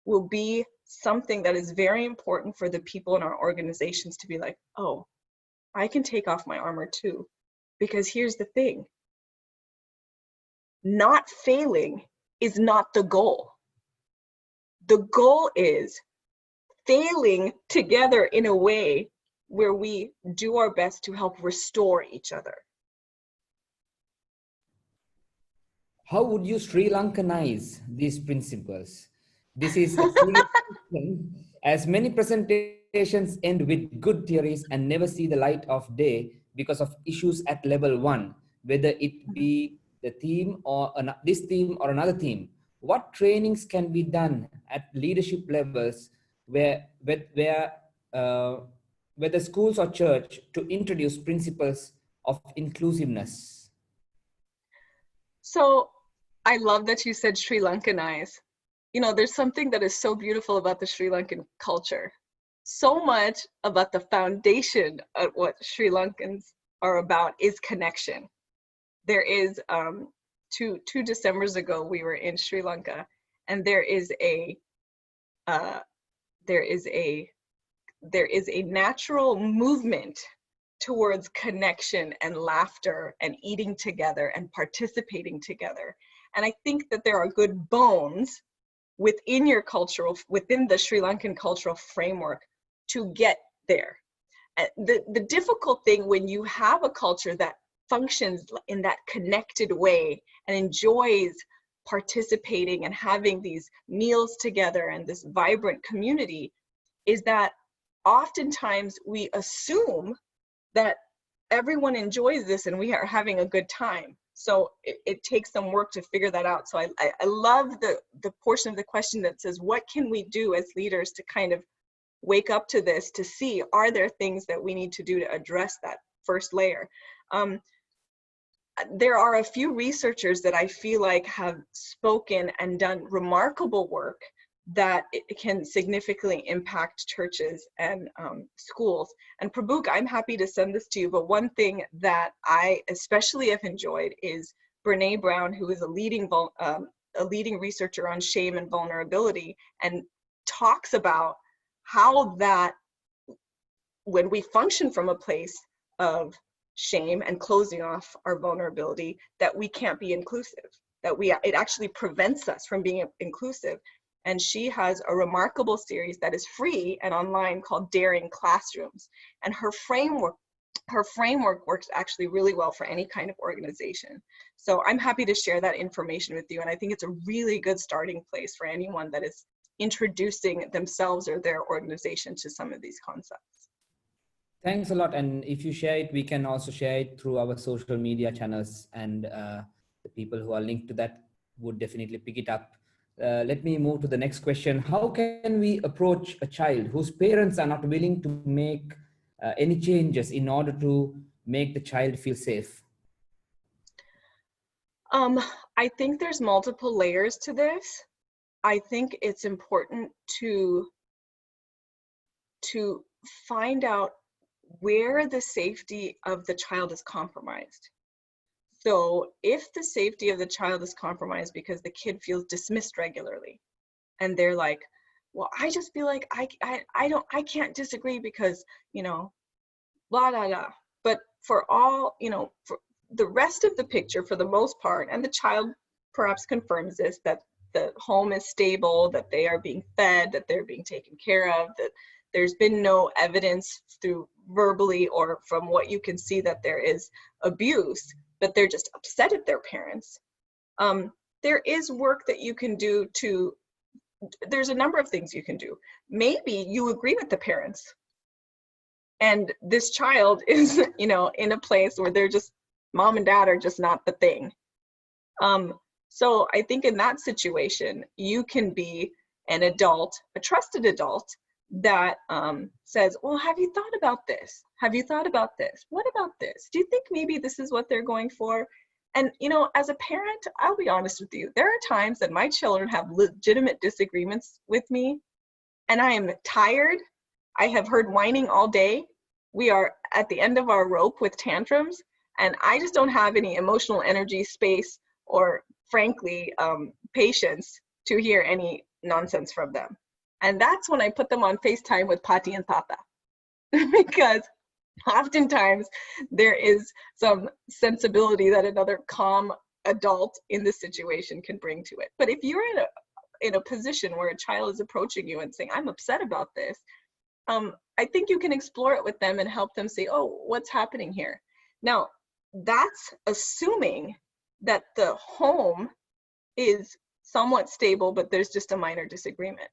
will be something that is very important for the people in our organizations to be like, oh, I can take off my armor too. Because here's the thing, not failing is not the goal. The goal is failing together in a way where we do our best to help restore each other. How would you Sri Lankanize these principles? This is a serious question, as many presentations end with good theories and never see the light of day because of issues at level 1, whether it be the theme or this theme or another theme. What trainings can be done at leadership levels whether schools or church to introduce principles of inclusiveness? So I love that you said Sri Lankanize. You know, there's something that is so beautiful about the Sri Lankan culture. So much about the foundation of what Sri Lankans are about is connection. There is, two Decembers ago, we were in Sri Lanka, and there is a natural movement towards connection and laughter and eating together and participating together. And I think that there are good bones within within the Sri Lankan cultural framework to get there. The difficult thing when you have a culture that functions in that connected way and enjoys participating and having these meals together and this vibrant community is that oftentimes we assume that everyone enjoys this and we are having a good time. So it takes some work to figure that out. So I love the portion of the question that says, what can we do as leaders to kind of wake up to this, to see, are there things that we need to do to address that first layer? There are a few researchers that I feel like have spoken and done remarkable work that it can significantly impact churches and schools. And Prabhuk, I'm happy to send this to you, but one thing that I especially have enjoyed is Brene Brown, who is a leading researcher on shame and vulnerability, and talks about how that when we function from a place of shame and closing off our vulnerability, that we can't be inclusive, that it actually prevents us from being inclusive. And she has a remarkable series that is free and online called Daring Classrooms. And her framework works actually really well for any kind of organization. So I'm happy to share that information with you. And I think it's a really good starting place for anyone that is introducing themselves or their organization to some of these concepts. Thanks a lot. And if you share it, we can also share it through our social media channels, and the people who are linked to that would definitely pick it up. Let me move to the next question. How can we approach a child whose parents are not willing to make any changes in order to make the child feel safe? I think there's multiple layers to this. I think it's important to find out where the safety of the child is compromised. So if the safety of the child is compromised because the kid feels dismissed regularly, and they're like, well, I just feel like I can't disagree because, you know, blah, blah, blah. But for all, you know, for the rest of the picture, for the most part, and the child perhaps confirms this, that the home is stable, that they are being fed, that they're being taken care of, that there's been no evidence through verbally or from what you can see that there is abuse, but they're just upset at their parents, there is work that you can do to, there's a number of things you can do. Maybe you agree with the parents, and this child is, you know, in a place where they're just, mom and dad are just not the thing. So I think in that situation, you can be an adult, a trusted adult, that says, well, have you thought about this? Have you thought about this? What about this? Do you think maybe this is what they're going for? And, you know, as a parent, I'll be honest with you, there are times that my children have legitimate disagreements with me, and I am tired. I have heard whining all day. We are at the end of our rope with tantrums, and I just don't have any emotional energy, space, or frankly, patience to hear any nonsense from them. And that's when I put them on FaceTime with Pati and Tata, because oftentimes there is some sensibility that another calm adult in the situation can bring to it. But if you're in a position where a child is approaching you and saying, I'm upset about this, I think you can explore it with them and help them say, oh, what's happening here? Now, that's assuming that the home is somewhat stable, but there's just a minor disagreement.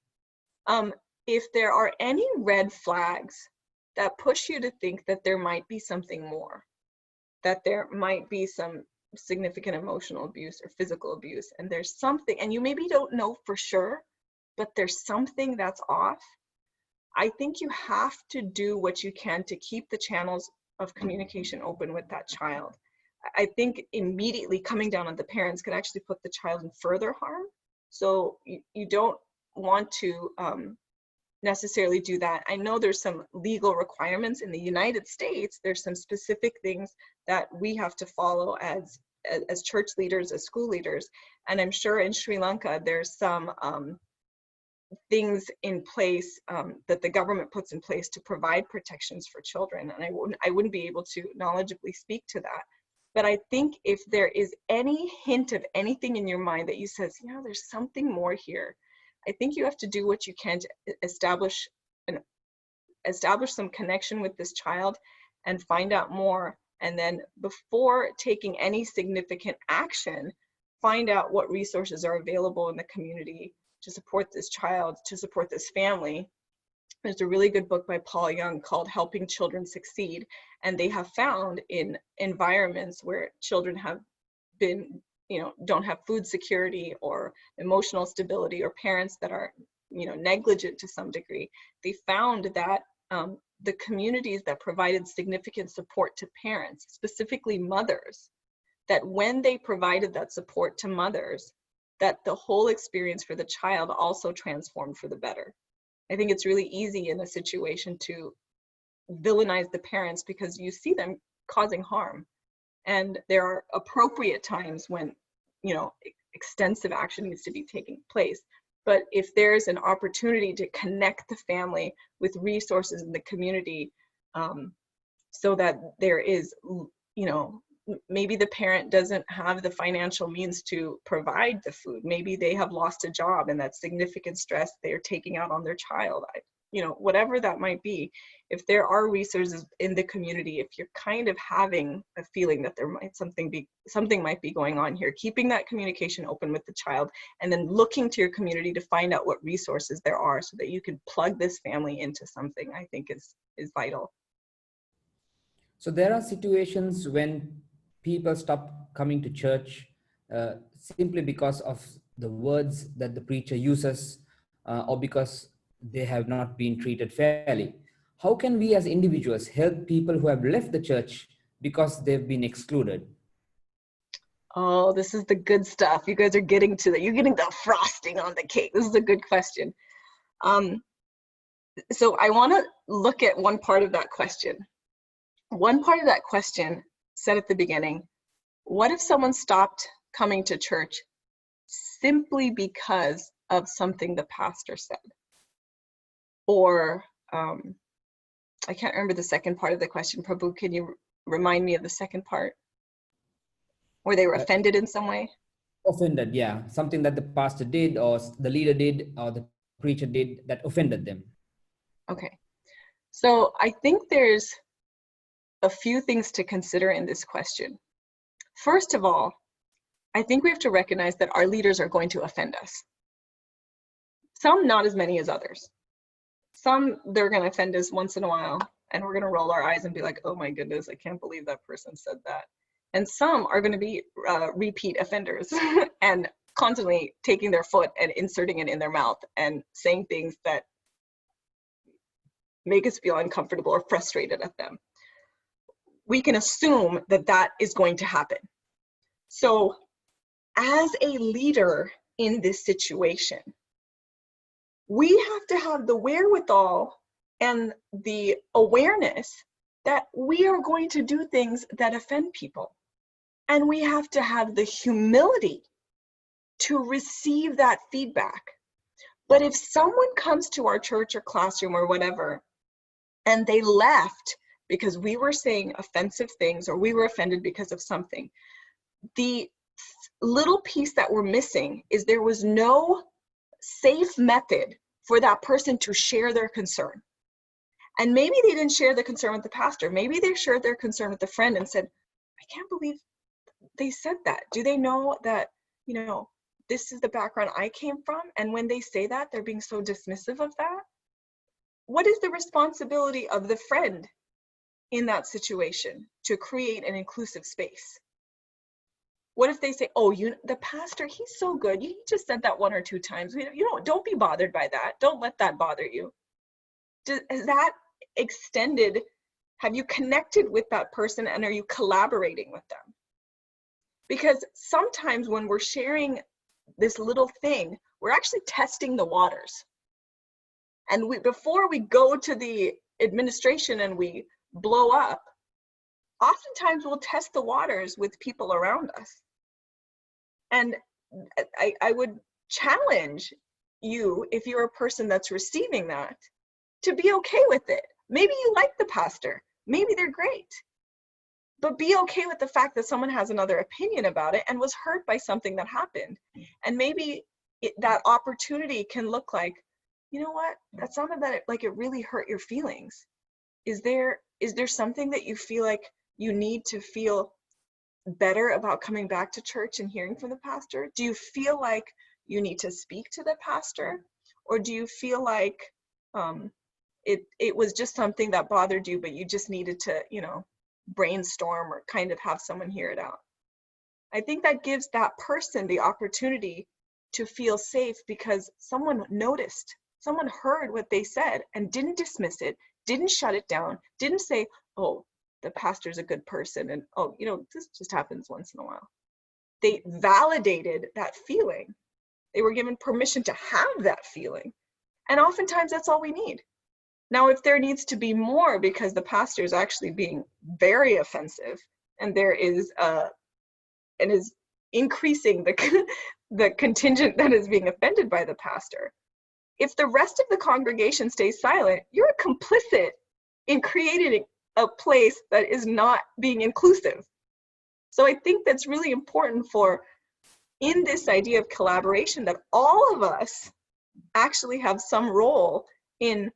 If there are any red flags that push you to think that there might be something more, that there might be some significant emotional abuse or physical abuse, and there's something, and you maybe don't know for sure, but there's something that's off, I think you have to do what you can to keep the channels of communication open with that child. I think immediately coming down on the parents could actually put the child in further harm. So you don't want to necessarily do that. I know there's some legal requirements in the United States. There's some specific things that we have to follow as church leaders, as school leaders. And I'm sure in Sri Lanka, there's some things in place that the government puts in place to provide protections for children. And I wouldn't be able to knowledgeably speak to that. But I think if there is any hint of anything in your mind that you says, you know, there's something more here, I think you have to do what you can to establish some connection with this child and find out more. And then before taking any significant action, find out what resources are available in the community to support this child, to support this family. There's a really good book by Paul Young called Helping Children Succeed. And they have found in environments where children have been, you know, don't have food security or emotional stability, or parents that are, you know, negligent to some degree, they found that the communities that provided significant support to parents, specifically mothers, that when they provided that support to mothers, that the whole experience for the child also transformed for the better. I think it's really easy in a situation to villainize the parents because you see them causing harm. And there are appropriate times when, you know, extensive action needs to be taking place. But if there's an opportunity to connect the family with resources in the community, so that there is, you know, maybe the parent doesn't have the financial means to provide the food. Maybe they have lost a job and that's significant stress they're taking out on their child. You know, whatever that might be, if there are resources in the community, if you're kind of having a feeling that there might something might be going on here, keeping that communication open with the child and then looking to your community to find out what resources there are so that you can plug this family into something, I think is vital. So there are situations when people stop coming to church simply because of the words that the preacher uses or because they have not been treated fairly. How can we as individuals help people who have left the church because they've been excluded? Oh, this is the good stuff. You guys are getting to that. You're getting the frosting on the cake. This is a good question. So I want to look at one part of that question. One part of that question said at the beginning, what if someone stopped coming to church simply because of something the pastor said? Or, I can't remember the second part of the question. Prabhu, can you remind me of the second part? Were they offended in some way? Offended, yeah. Something that the pastor did or the leader did or the preacher did that offended them. Okay. So I think there's a few things to consider in this question. First of all, I think we have to recognize that our leaders are going to offend us. Some, not as many as others. Some, they're going to offend us once in a while, and we're going to roll our eyes and be like, oh my goodness, I can't believe that person said that. And some are going to be repeat offenders and constantly taking their foot and inserting it in their mouth and saying things that make us feel uncomfortable or frustrated at them. We can assume that that is going to happen. So as a leader in this situation, we have to have the wherewithal and the awareness that we are going to do things that offend people. And we have to have the humility to receive that feedback. But if someone comes to our church or classroom or whatever, and they left because we were saying offensive things or we were offended because of something, the little piece that we're missing is there was no safe method for that person to share their concern. And maybe they didn't share the concern with the pastor. Maybe they shared their concern with a friend and said, I can't believe they said that. Do they know that, you know, this is the background I came from? And when they say that, they're being so dismissive of that. What is the responsibility of the friend in that situation to create an inclusive space? What if they say, oh, the pastor, he's so good. He just said that 1 or 2 times. Don't be bothered by that. Don't let that bother you. Has that extended? Have you connected with that person and are you collaborating with them? Because sometimes when we're sharing this little thing, we're actually testing the waters. And before we go to the administration and we blow up, oftentimes we'll test the waters with people around us. And I would challenge you, if you're a person that's receiving that, to be okay with it. Maybe you like the pastor, maybe they're great, but be okay with the fact that someone has another opinion about it and was hurt by something that happened. And maybe that opportunity can look like, you know what, that sounded like it really hurt your feelings. Is there something that you feel like you need to feel better about coming back to church and hearing from the pastor? Do you feel like you need to speak to the pastor? Or do you feel like it was just something that bothered you, but you just needed to, brainstorm or kind of have someone hear it out? I think that gives that person the opportunity to feel safe because someone noticed, someone heard what they said and didn't dismiss it, didn't shut it down, didn't say, oh, the pastor's a good person and, oh, this just happens once in a while. They validated that feeling. They were given permission to have that feeling. And oftentimes that's all we need. Now, if there needs to be more because the pastor is actually being very offensive and there is and is increasing the contingent that is being offended by the pastor, if the rest of the congregation stays silent, you're complicit in creating a place that is not being inclusive. So I think that's really important in this idea of collaboration, that all of us actually have some role in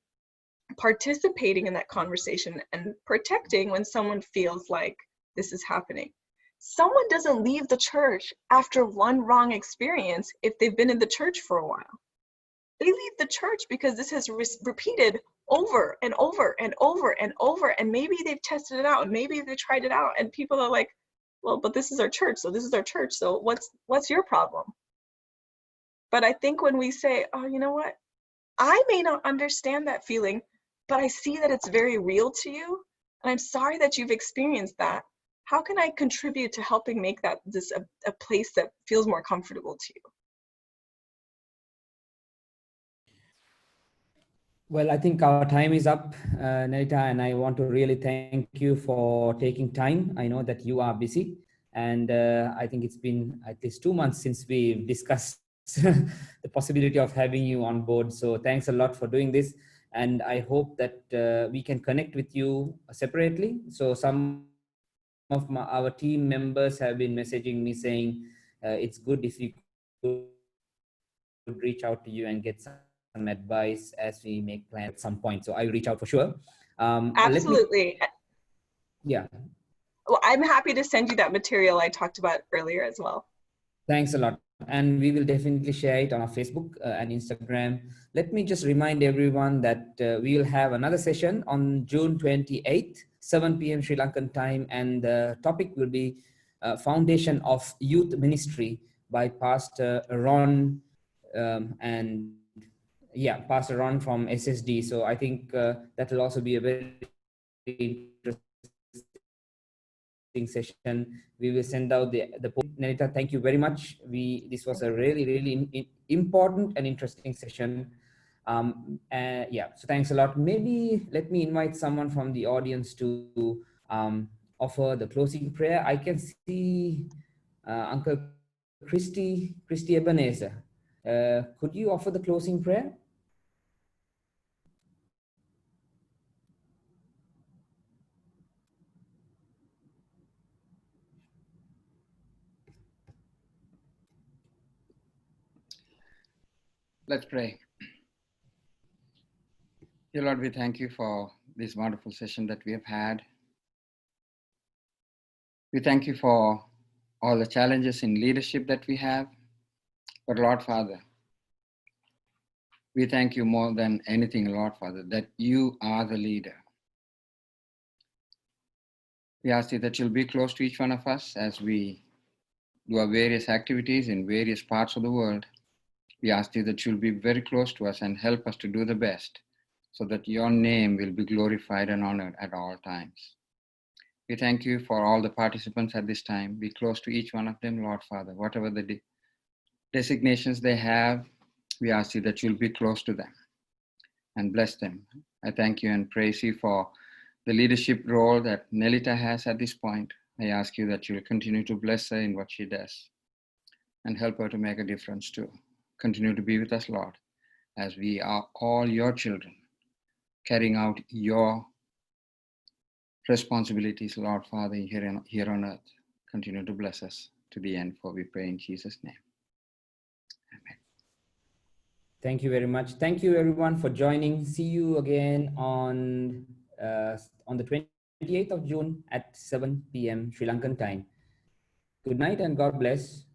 participating in that conversation and protecting when someone feels like this is happening. Someone doesn't leave the church after one wrong experience if they've been in the church for a while. They leave the church because this has repeated over and over and over and over, and maybe they've tested it out, and maybe they tried it out, and people are like, well, but this is our church, so this is our church, so what's your problem? But I think when we say, oh, you know what, I may not understand that feeling, but I see that it's very real to you, and I'm sorry that you've experienced that. How can I contribute to helping make that a place that feels more comfortable to you? Well, I think our time is up, Nelita, and I want to really thank you for taking time. I know that you are busy, and I think it's been at least 2 months since we've discussed the possibility of having you on board. So thanks a lot for doing this. And I hope that we can connect with you separately. So some of our team members have been messaging me saying it's good if we could reach out to you and get some advice as we make plans at some point. So I'll reach out for sure. Absolutely. Yeah. Well, I'm happy to send you that material I talked about earlier as well. Thanks a lot. And we will definitely share it on our Facebook and Instagram. Let me just remind everyone that we will have another session on June 28th, 7 p.m. Sri Lankan time. And the topic will be Foundation of Youth Ministry by Pastor Ron and yeah, Pastor Ron from SSD. So I think that will also be a very session. We will send out the Nelita, thank you very much. This was a really important and interesting session. Yeah, so thanks a lot. Maybe let me invite someone from the audience to offer the closing prayer. I can see Uncle Christy Ebenezer. Could you offer the closing prayer? Let's pray. Dear Lord, we thank you for this wonderful session that we have had. We thank you for all the challenges in leadership that we have. But Lord Father, we thank you more than anything, Lord Father, that you are the leader. We ask you that you'll be close to each one of us as we do our various activities in various parts of the world. We ask you that you'll be very close to us and help us to do the best so that your name will be glorified and honored at all times. We thank you for all the participants at this time. Be close to each one of them, Lord Father. Whatever the designations they have, we ask you that you'll be close to them and bless them. I thank you and praise you for the leadership role that Nelita has at this point. I ask you that you'll continue to bless her in what she does and help her to make a difference too. Continue to be with us, Lord, as we are all your children, carrying out your responsibilities, Lord Father, here on earth. Continue to bless us to the end, for we pray in Jesus' name. Amen. Thank you very much. Thank you everyone for joining. See you again on the 28th of June at 7 p.m. Sri Lankan time. Good night and God bless.